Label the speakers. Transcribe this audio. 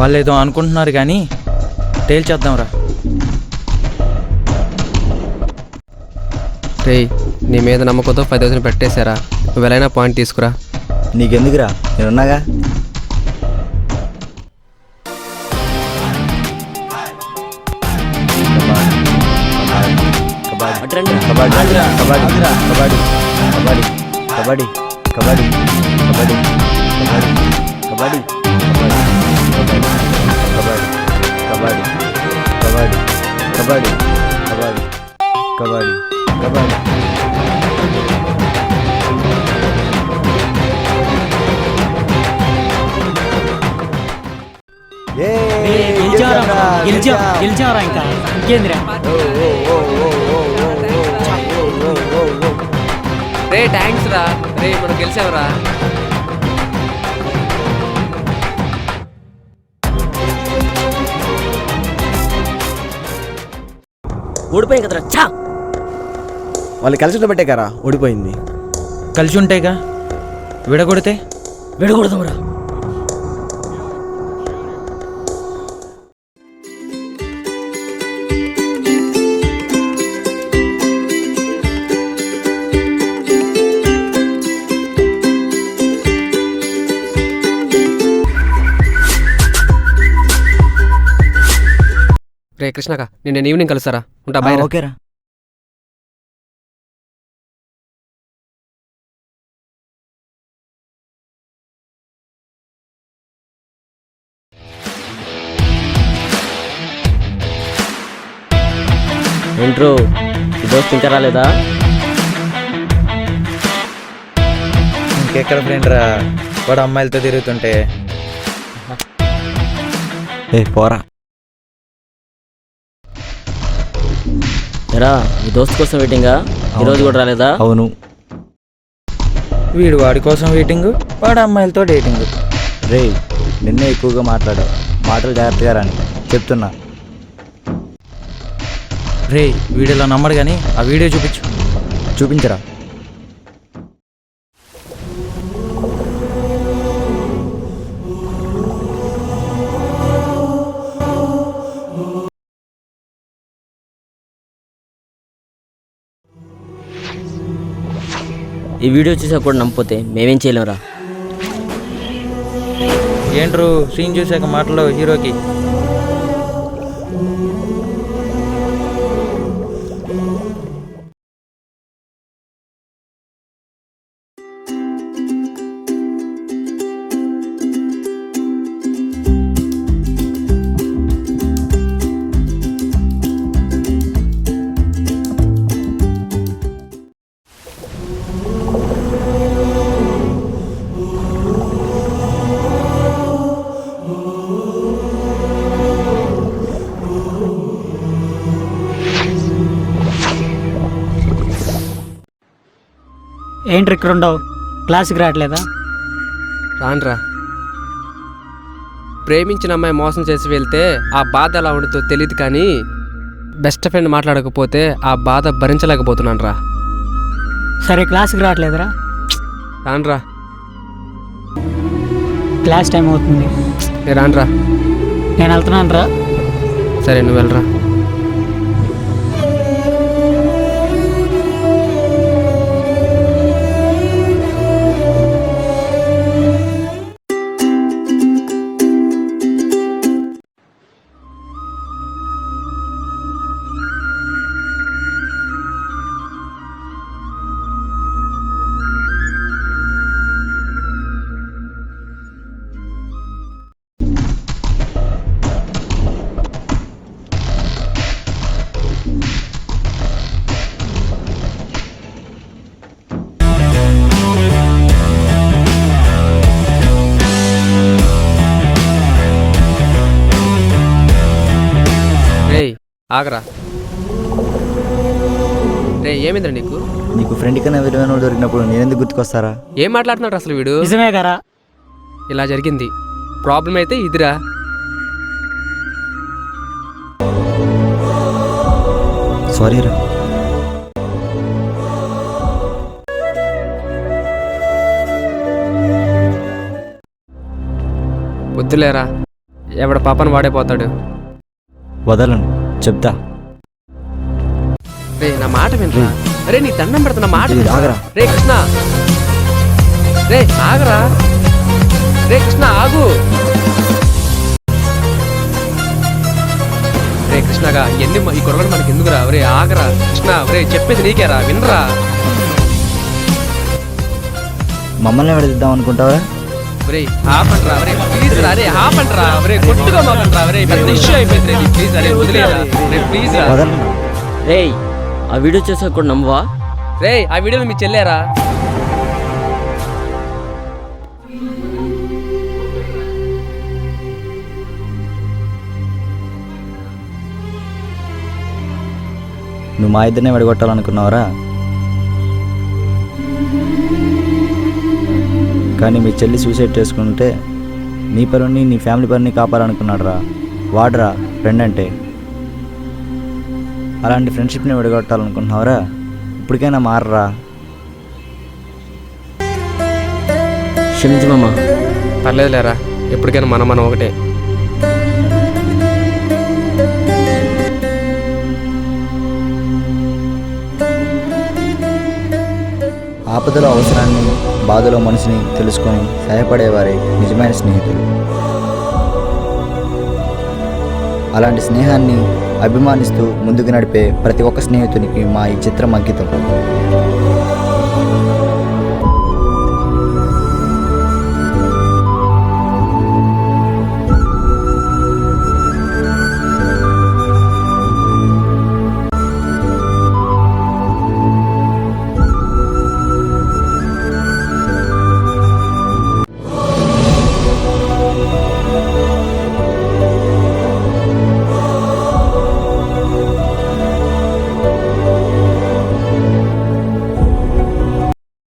Speaker 1: వాళ్ళు ఏదో అనుకుంటున్నారు కానీ తేల్చేద్దాంరా.
Speaker 2: రే, నీ మీద నమ్మకంతో 5,000 పెట్టేశారా? నువ్వు వెళ్ళైనా పాయింట్ తీసుకురా.
Speaker 3: నీకెందుకురా, నేనున్నాగా. కబడ్డీ కబడ్డీ కబడ్డీ కబడ్డీ కబడ్డీ కబడ్డీ కబడ్డీ కబడ్డీ కబడ్డీ కబడ్డీ కబడ్డీ కబడ్డీ కబడ్డీ కబడ్డీ.
Speaker 4: గెలిచారా ఇంకా ఇంకేందిరా?
Speaker 2: రే థ్యాంక్స్ రా. రే మనం గెలిచావురా.
Speaker 4: ఓడిపోయాం కదరా. చా,
Speaker 3: వాళ్ళు కలిసి ఉండబట్టే కదా ఓడిపోయింది.
Speaker 1: కలిసి ఉంటాయిగా, విడగొడితే
Speaker 4: విడగొడదాంరా.
Speaker 2: రే కృష్ణక, నేను ఈవినింగ్ కలుస్తారా? ఉంటా, బాయ్.
Speaker 3: ఓకేరా.
Speaker 4: ఏంట్రో ఈ దోస్త్ ఇంకా రాలేదా?
Speaker 1: ఇంకెక్కడ ఫ్రెండ్ రా, వాడు అమ్మాయిలతో తిరుగుతుంటే.
Speaker 3: పోరా.
Speaker 4: ఎరా, ఈ దోస్త్ కోసం వెయిటింగా? ఈరోజు కూడా రాలేదా?
Speaker 3: అవును.
Speaker 1: వీడు వాడి కోసం వెయిటింగ్, వాడు అమ్మాయిలతో డేటింగ్.
Speaker 3: రే, నిన్నే ఎక్కువగా మాట్లాడావు, మాటలు జాగ్రత్తగా రాని చెప్తున్నా.
Speaker 1: రే, వీడియోలో నమ్మడు కానీ ఆ వీడియో చూపించు.
Speaker 3: చూపించరా.
Speaker 4: ఈ వీడియో చూసాక కూడా నమ్మపోతే మేమేం చేయలేంరా.
Speaker 1: ఏంట్రు సీన్ చూసాక మాటలో హీరోకి.
Speaker 5: ఏంటి ఇక్కడ ఉండవు? క్లాస్కి రావట్లేదా?
Speaker 2: రాన్రా. ప్రేమించిన అమ్మాయి మోసం చేసి వెళ్తే ఆ బాధ ఎలా ఉంటుందో తెలియదు, కానీ బెస్ట్ ఫ్రెండ్ మాట్లాడకపోతే ఆ బాధ భరించలేకపోతున్నాను రా.
Speaker 5: సరే క్లాస్కి రావట్లేదురా?
Speaker 2: రాన్రా.
Speaker 5: క్లాస్ టైం అవుతుంది.
Speaker 2: నేను రాన్రా.
Speaker 5: నేను వెళ్తున్నాను రా.
Speaker 2: సరే నువ్వు వెళ్ళరా. ఆగరా. రే, ఏమైందిరా నీకు?
Speaker 3: నీకు ఫ్రెండ్ కన్నా విలువైన వాడు దొరికినప్పుడు నేనెందుకు గుర్తుకొస్తారా?
Speaker 2: ఏం మాట్లాడుతున్నాడు అసలు వీడు?
Speaker 5: నిజమే కదా.
Speaker 2: ఇలా జరిగింది. ప్రాబ్లం అయితే ఇదిరా.
Speaker 3: సారీ రా.
Speaker 2: వద్దులేరా, ఎవడ పాపను వాడైపోతాడు.
Speaker 3: వదలను, చెప్తా.
Speaker 2: రే నా మాట వినరా. రే నీ దండం పెడుతున్న మాట
Speaker 3: ఇది
Speaker 2: వినరా.
Speaker 3: ఆగరా.
Speaker 2: రే కృష్ణ, రే ఆగరా. రే కృష్ణ ఆగు. రే కృష్ణగా ఎన్ని ఈ కొరగలు మనకి ఎందుకురా. రే ఆగరా కృష్ణ. రే చెప్పేది నీకేరా, వినరా.
Speaker 3: మమ్మల్ని విడదిద్దాం అనుకుంటావా?
Speaker 2: రే ఆపండ్రా. రే ప్లీజ్ రా. రే ఆపండ్రా. రే కొట్టుగా మాకండ్రా. రే పెద్ద ఇష్యూ అయిపోయింది. రే ప్లీజ్ రే వదిలేరా. రే ప్లీజ్ రా.
Speaker 3: వదలను.
Speaker 4: రేయ్ ఆ వీడియో చేసాక కూడా నమ్మవా?
Speaker 2: రే ఆ వీడియోలో మీ చెల్లేరా.
Speaker 3: నువ్వు మా ఇద్దరినే విడగొట్టాలనుకున్నావరా? కానీ మీ చెల్లి సూసైడ్ చేసుకుంటే నీ పరుని నీ ఫ్యామిలీ పరుని కాపాలనుకున్నాడు రా. వాడరా ఫ్రెండ్ అంటే. అలాంటి ఫ్రెండ్షిప్ని విడగొట్టాలనుకుంటున్నావరా? ఇప్పటికైనా మారరా.
Speaker 4: క్షమించు మామ.
Speaker 2: పర్లేదు లేరా, ఎప్పటికైనా మనం ఒకటే.
Speaker 3: ఆపదలో అవసరాన్ని, బాధలో మనసుని తెలుసుకొని సహాయపడేవారే నిజమైన స్నేహితులు. అలాంటి స్నేహాన్ని అభిమానిస్తూ ముందుకు నడిపే ప్రతి ఒక్క స్నేహితునికి మా ఈ చిత్రం అంకితం.